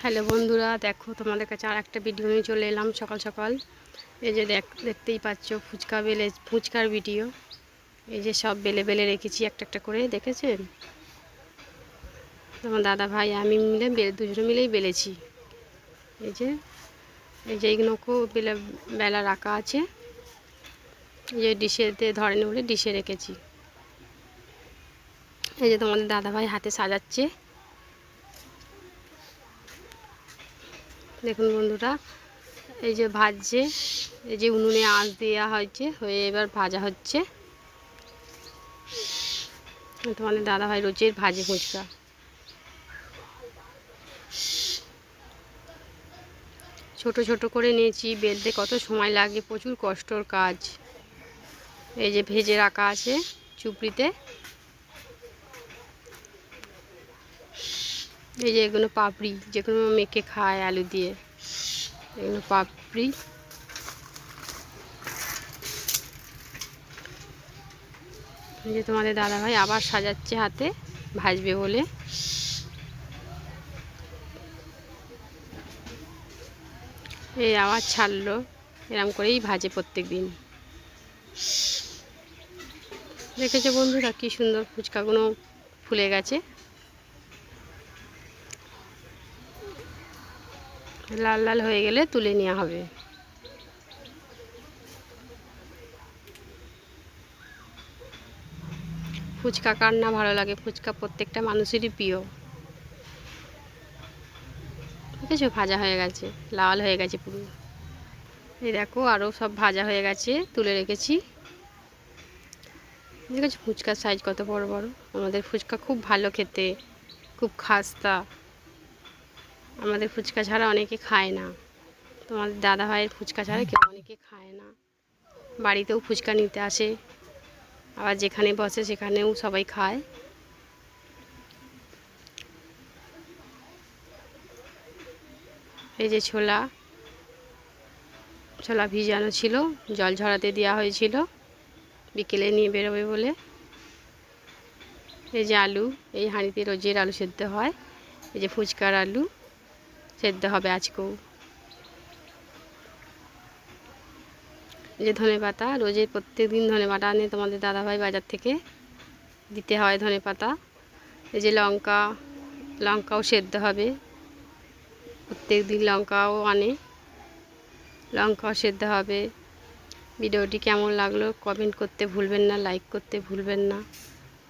Hello বন্ধুরা, দেখো তোমাদের কাছে আর একটা ভিডিও নিয়ে চলে এলাম সকাল সকাল। এই যে দেখতেই পাচ্ছ ফুচকার ভিডিও। এই যে সব বেলে বেলে রেখেছি একটা একটা করে, দেখেছেন? তোমার দাদা ভাই আমি মিলে দুজনে মিলেই বেলেছি। এই যে এইগুলোকেও বেলা রাখা আছে। এই যে ডিশেতে ধরেনি বলে ডিশে রেখেছি। এই যে তোমাদের দাদা ভাই হাতে সাজাচ্ছে, দেখুন বন্ধুরা। এই যে ভাজছে, এই যে উনুনে আঁচ দেওয়া হয়েছে, হয়ে এবার ভাজা হচ্ছে। তোমাদের দাদা ভাই রোজের ভাজে ফুচকা। ছোট ছোট করে নিয়েছি, বেলতে কত সময় লাগে, প্রচুর কষ্টর কাজ। এই যে ভেজে রাখা আছে চুপড়িতে। এই যে এগুলো পাপড়ি, যেগুলো মেখে খায় আলু দিয়ে, এগুলো পাপড়ি। এই যে তোমাদের দাদা ভাই আবার সাজাচ্ছে হাতে, ভাজবে বলে। এই আওয়াজ ছাড়লো, এরম করেই ভাজে প্রত্যেক দিন। দেখেছো বন্ধুরা কি সুন্দর ফুচকাগুলো ফুলে গেছে, লাল লাল হয়ে গেলে তুলে নেওয়া হবে। ফুচকা কার না ভালো লাগে? ফুচকা প্রত্যেকটা মানুষেরই প্রিয়। দেখেছো ভাজা হয়ে গেছে, লাল হয়ে গেছে পুরো। এই দেখো আরও সব ভাজা হয়ে গেছে, তুলে রেখেছি। দেখেছো ফুচকার সাইজ কত বড় বড়। আমাদের ফুচকা খুব ভালো খেতে, খুব খাস্তা। আমাদের ফুচকা ছাড়া অনেকে খায় না। তোমাদের দাদা ভাইয়ের ফুচকা ছাড়া কেউ অনেকে খায় না। বাড়িতেও ফুচকা নিতে আসে, আবার যেখানে বসে সেখানেও সবাই খায়। এই যে ছোলা ভিজানো ছিল, জল ঝরাতে দেওয়া হয়েছিল বিকেলে নিয়ে বেরোবে বলে। এই যে আলু, এই হাঁড়িতে রোজের আলু সেদ্ধ হয়। এই যে ফুচকার আলু সেদ্ধ হবে আজকেও। এই যে ধনেপাতা, রোজের প্রত্যেক দিন ধনেপাতা আনে তোমাদের দাদাভাই বাজার থেকে, দিতে হয় ধনেপাতা। এই যে লঙ্কাও সেদ্ধ হবে, প্রত্যেক দিন লঙ্কাও আনে, লঙ্কাও সেদ্ধ হবে। ভিডিওটি কেমন লাগলো কমেন্ট করতে ভুলবেন না, লাইক করতে ভুলবেন না।